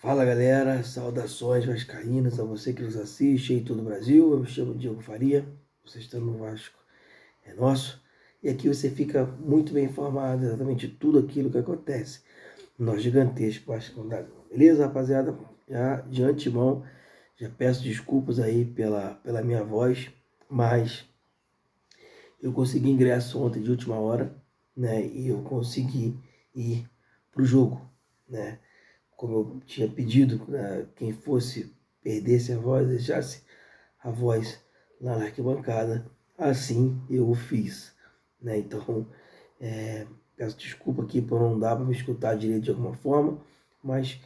Fala galera, saudações vascaínas a você que nos assiste em todo o Brasil. Eu me chamo Diego Faria, você está no Vasco é nosso. E aqui você fica muito bem informado exatamente de tudo aquilo que acontece no nosso gigantesco Vasco da Gama. Beleza, rapaziada? Já de antemão, já peço desculpas aí pela minha voz, mas eu consegui ingresso ontem de última hora, né? E eu consegui ir pro jogo, né? Como eu tinha pedido para quem fosse perdesse a voz, deixasse a voz lá na arquibancada, assim eu o fiz, né? Então, peço desculpa aqui por não dar para me escutar direito de alguma forma, mas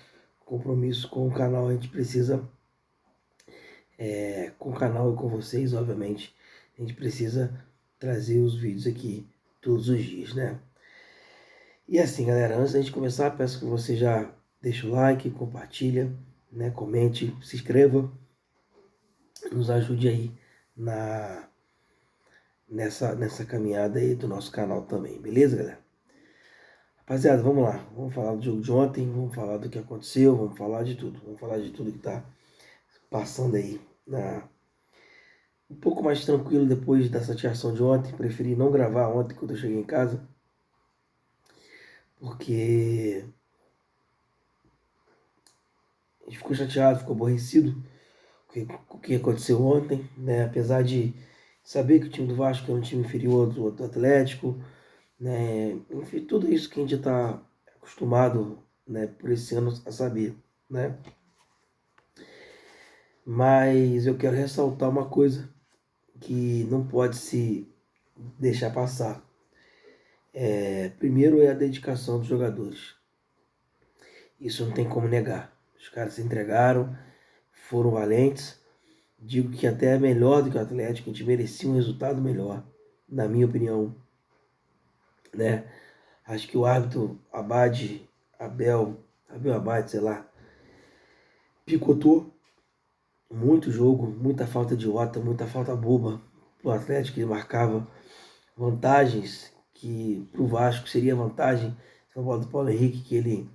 compromisso com o canal a gente precisa, com o canal e com vocês, obviamente, a gente precisa trazer os vídeos aqui todos os dias, né? E assim, galera, antes da gente começar, peço que você já deixe o like, compartilha, né, comente, se inscreva, nos ajude aí na, nessa caminhada aí do nosso canal também, beleza, galera? Rapaziada, vamos lá, vamos falar do jogo de ontem, vamos falar do que aconteceu, vamos falar de tudo, vamos falar de tudo que tá passando aí um pouco mais tranquilo depois da chateação de ontem. Preferi não gravar ontem quando eu cheguei em casa, porque a gente ficou chateado, ficou aborrecido o que aconteceu ontem, né? Apesar de saber que o time do Vasco é um time inferior do Atlético, né? Enfim, tudo isso que a gente está acostumado, né, por esse ano a saber, né? Mas eu quero ressaltar uma coisa que não pode se deixar passar. Primeiro é a dedicação dos jogadores. Isso não tem como negar. Os caras se entregaram, foram valentes. Digo que até é melhor do que o Atlético, a gente merecia um resultado melhor, na minha opinião, né? Acho que o árbitro Abel Abade, sei lá, picotou muito jogo, muita falta idiota, muita falta boba pro Atlético. Ele marcava vantagens que pro Vasco seria vantagem. Essa bola do Paulo Henrique, que ele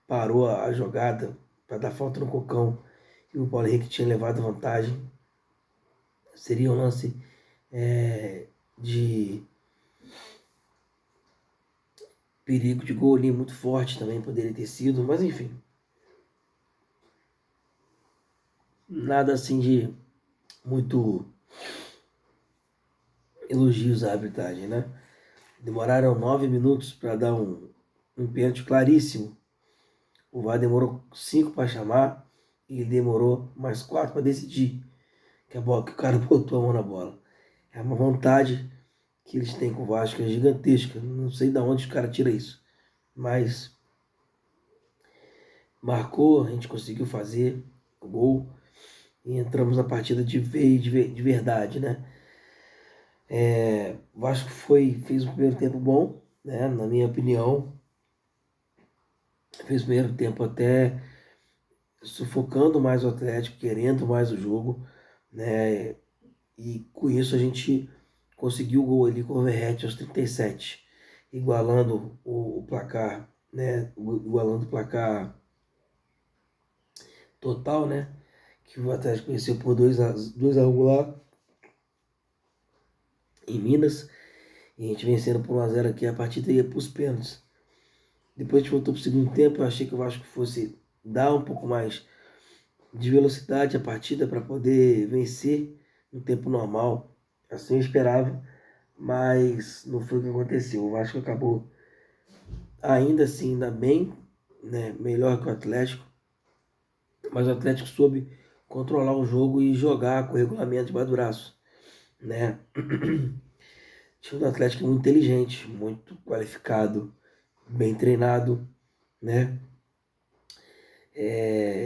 parou a jogada para dar falta no Cocão e o Paulo Henrique tinha levado vantagem. Seria um lance de perigo de gol ali muito forte também, poderia ter sido, mas enfim, nada assim de muito elogios à arbitragem, né? Demoraram 9 minutos para dar um pênalti claríssimo. O VAR demorou 5 para chamar e ele demorou mais 4 para decidir que a bola, que o cara botou a mão na bola. É uma vontade que eles têm com o Vasco, é gigantesca. Não sei de onde os caras tiram isso. Mas marcou, a gente conseguiu fazer o gol e entramos na partida de vez, de verdade, né? O Vasco fez um primeiro tempo bom, né? Na minha opinião, fez o primeiro tempo até sufocando mais o Atlético, querendo mais o jogo, né? E com isso a gente conseguiu o gol ali com o Verratti aos 37, igualando o placar, né? Igualando o placar total, né? Que o Atlético venceu por 2-1 lá em Minas. E a gente vencendo por 1-0 aqui, a partida ia para os pênaltis. Depois a gente voltou para o segundo tempo, eu achei que o Vasco fosse dar um pouco mais de velocidade à partida para poder vencer no tempo normal. Assim eu esperava, mas não foi o que aconteceu. O Vasco acabou ainda assim, ainda bem, né, melhor que o Atlético, mas o Atlético soube controlar o jogo e jogar com o regulamento debaixo do braço, né? O time do Atlético é muito inteligente, muito qualificado, bem treinado, né?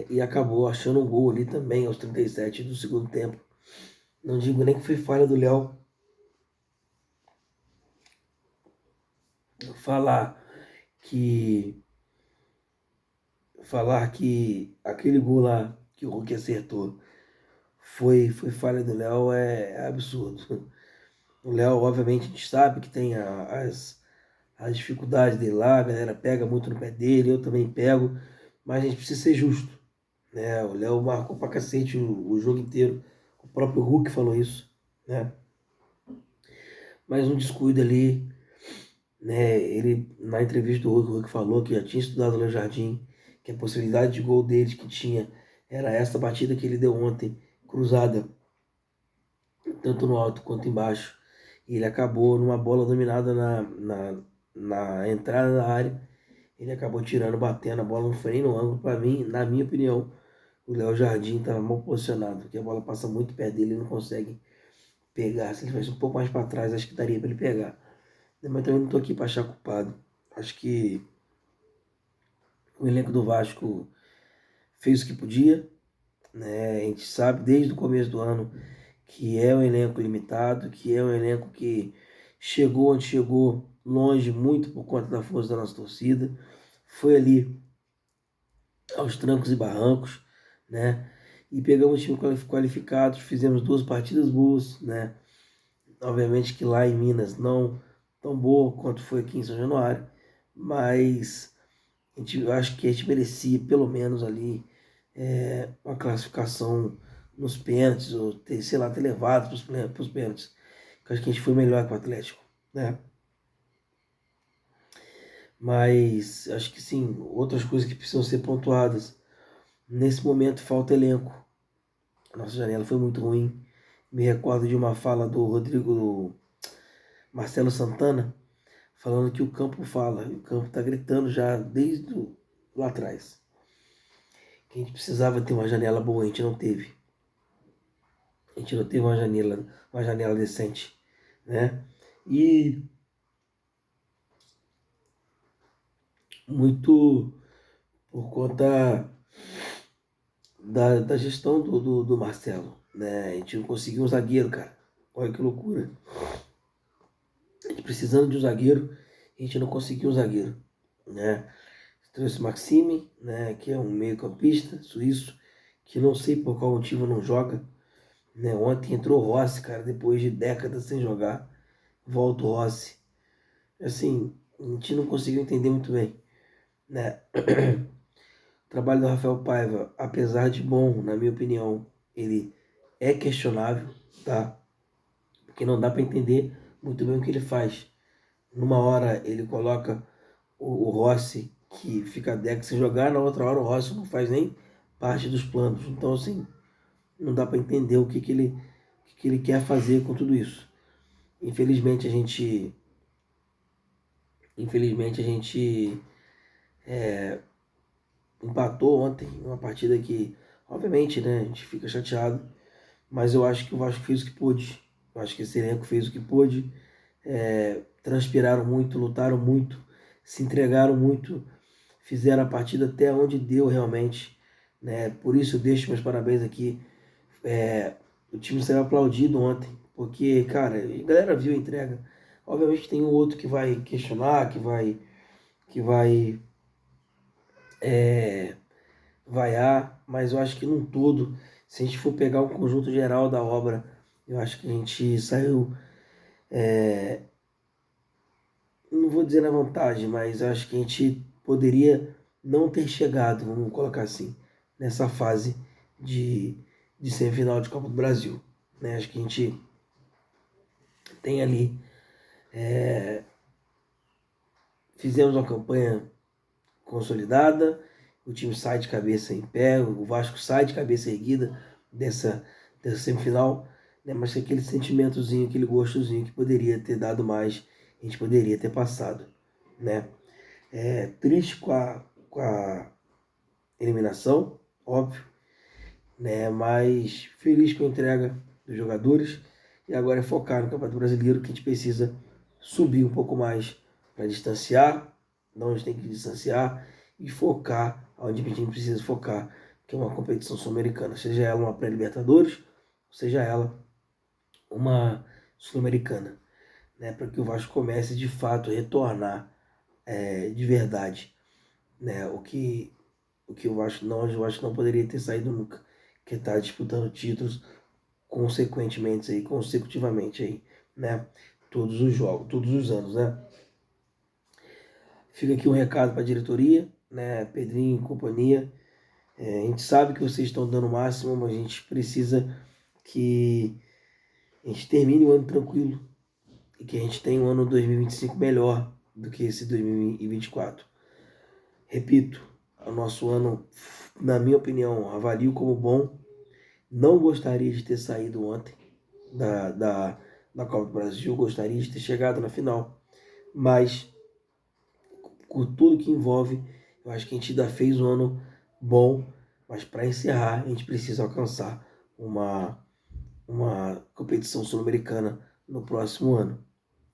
E acabou achando um gol ali também aos 37 do segundo tempo. Não digo nem que foi falha do Léo. Falar que falar que aquele gol lá que o Hulk acertou foi falha do Léo é absurdo. O Léo, obviamente, a gente sabe que tem as dificuldades dele lá, a galera pega muito no pé dele, eu também pego, mas a gente precisa ser justo, né? O Léo marcou pra cacete o jogo inteiro, o próprio Hulk falou isso, né? Mas um descuido ali, né? Ele, na entrevista do Hulk, o Hulk falou que já tinha estudado no Jardim, que a possibilidade de gol dele que tinha era essa batida que ele deu ontem, cruzada, tanto no alto quanto embaixo. E ele acabou numa bola dominada na entrada da área. Ele acabou tirando, batendo, a bola não foi nem no ângulo. Para mim, na minha opinião, o Léo Jardim estava mal posicionado, porque a bola passa muito perto dele e não consegue pegar. Se ele fosse um pouco mais para trás, acho que daria para ele pegar. Mas também não estou aqui para achar culpado. Acho que o elenco do Vasco fez o que podia, né? A gente sabe desde o começo do ano que é um elenco limitado, que é um elenco que chegou onde chegou longe muito por conta da força da nossa torcida. Foi ali aos trancos e barrancos, né? E pegamos time qualificados, fizemos 2 partidas boas, né? Obviamente que lá em Minas não tão boa quanto foi aqui em São Januário, mas eu acho que a gente merecia pelo menos ali uma classificação nos pênaltis, ou ter, sei lá, ter levado para os pênaltis. Eu acho que a gente foi melhor que o Atlético, né? Mas acho que sim, outras coisas que precisam ser pontuadas. Nesse momento falta elenco. A nossa janela foi muito ruim. Me recordo de uma fala do do Marcelo Santana, falando que o campo fala, e o campo está gritando já desde lá atrás. Que a gente precisava ter uma janela boa, a gente não teve. A gente não teve uma janela decente, né? E muito por conta da gestão do Marcelo, né? A gente não conseguiu um zagueiro, cara. Olha que loucura. A gente precisando de um zagueiro, a gente não conseguiu um zagueiro, né? Trouxe Maxime, né? Que é um meio-campista suíço, que não sei por qual motivo não joga, né? Ontem entrou o Rossi, cara, depois de décadas sem jogar. Volta o Rossi. Assim, a gente não conseguiu entender muito bem, né? O trabalho do Rafael Paiva, apesar de bom, na minha opinião, ele é questionável, tá? Porque não dá para entender muito bem o que ele faz. Numa hora ele coloca o Rossi, que fica década sem jogar, na outra hora o Rossi não faz nem parte dos planos. Então, assim, não dá para entender o que ele quer fazer com tudo isso. Infelizmente a gente, infelizmente a gente empatou ontem, uma partida que, obviamente, né, a gente fica chateado, mas eu acho que o Vasco fez o que pôde. Eu acho que esse elenco fez o que pôde. Transpiraram muito, lutaram muito, se entregaram muito, fizeram a partida até onde deu realmente, né? Por isso eu deixo meus parabéns aqui. O time saiu aplaudido ontem, porque, cara, a galera viu a entrega. Obviamente tem um outro que vai questionar, que vai vaiar, mas eu acho que num todo, se a gente for pegar o conjunto geral da obra, eu acho que a gente saiu, não vou dizer na vantagem, mas eu acho que a gente poderia não ter chegado, vamos colocar assim, nessa fase de, de semifinal de Copa do Brasil, né? Acho que a gente tem ali, fizemos uma campanha consolidada, o time sai de cabeça em pé, o Vasco sai de cabeça erguida dessa semifinal, né? Mas tem aquele sentimentozinho, aquele gostozinho que poderia ter dado mais, a gente poderia ter passado, né? Triste com a eliminação, óbvio, né? Mas feliz com a entrega dos jogadores e agora é focar no Campeonato Brasileiro que a gente precisa subir um pouco mais para distanciar, não a gente tem que distanciar e focar onde a gente precisa focar, que é uma competição sul-americana, seja ela uma pré-libertadores, seja ela uma sul-americana, né? Para que o Vasco comece de fato a retornar de verdade, né? O que o Vasco não poderia ter saído nunca, que está disputando títulos consecutivamente aí, né? Todos os jogos, todos os anos, né? Fica aqui um recado para a diretoria, né, Pedrinho e companhia. A gente sabe que vocês estão dando o máximo, mas a gente precisa que a gente termine o ano tranquilo e que a gente tenha um ano 2025 melhor do que esse 2024. Repito, o nosso ano, na minha opinião, avalio como bom. Não gostaria de ter saído ontem da Copa do Brasil, gostaria de ter chegado na final, mas com tudo que envolve, eu acho que a gente ainda fez um ano bom, mas para encerrar, a gente precisa alcançar uma competição sul-americana no próximo ano.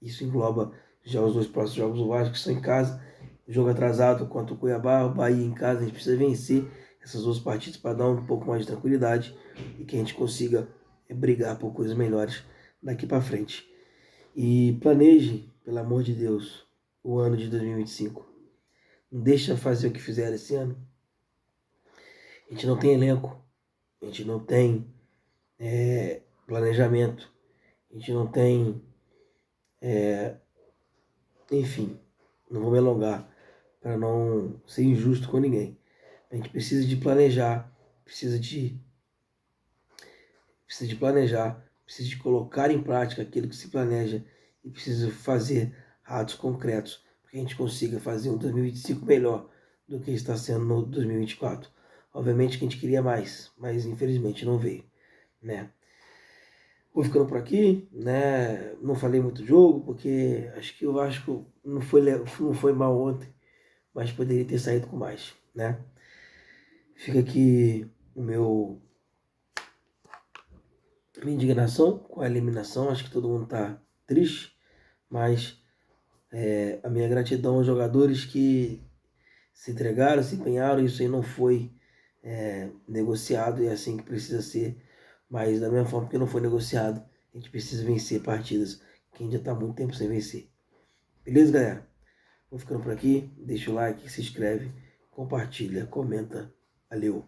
Isso engloba já os 2 próximos jogos do Vasco, que são em casa, jogo atrasado contra o Cuiabá, o Bahia em casa. A gente precisa vencer essas 2 partidas para dar um pouco mais de tranquilidade e que a gente consiga brigar por coisas melhores daqui para frente. E planeje, pelo amor de Deus, o ano de 2025. Não deixa fazer o que fizeram esse ano. A gente não tem elenco, a gente não tem planejamento, a gente não tem, enfim, não vou me alongar para não ser injusto com ninguém. A gente precisa de planejar, precisa de planejar, precisa de colocar em prática aquilo que se planeja e precisa fazer atos concretos para que a gente consiga fazer um 2025 melhor do que está sendo no 2024. Obviamente que a gente queria mais, mas infelizmente não veio, né? Vou ficando por aqui, né? Não falei muito do jogo, porque acho que o Vasco não foi mal ontem, mas poderia ter saído com mais, né? Fica aqui minha indignação com a eliminação. Acho que todo mundo tá triste, mas a minha gratidão aos jogadores que se entregaram, se empenharam. Isso aí não foi negociado e é assim que precisa ser. Mas da mesma forma que não foi negociado, a gente precisa vencer partidas que ainda está muito tempo sem vencer. Beleza, galera? Vou ficando por aqui. Deixa o like, se inscreve, compartilha, comenta. Valeu!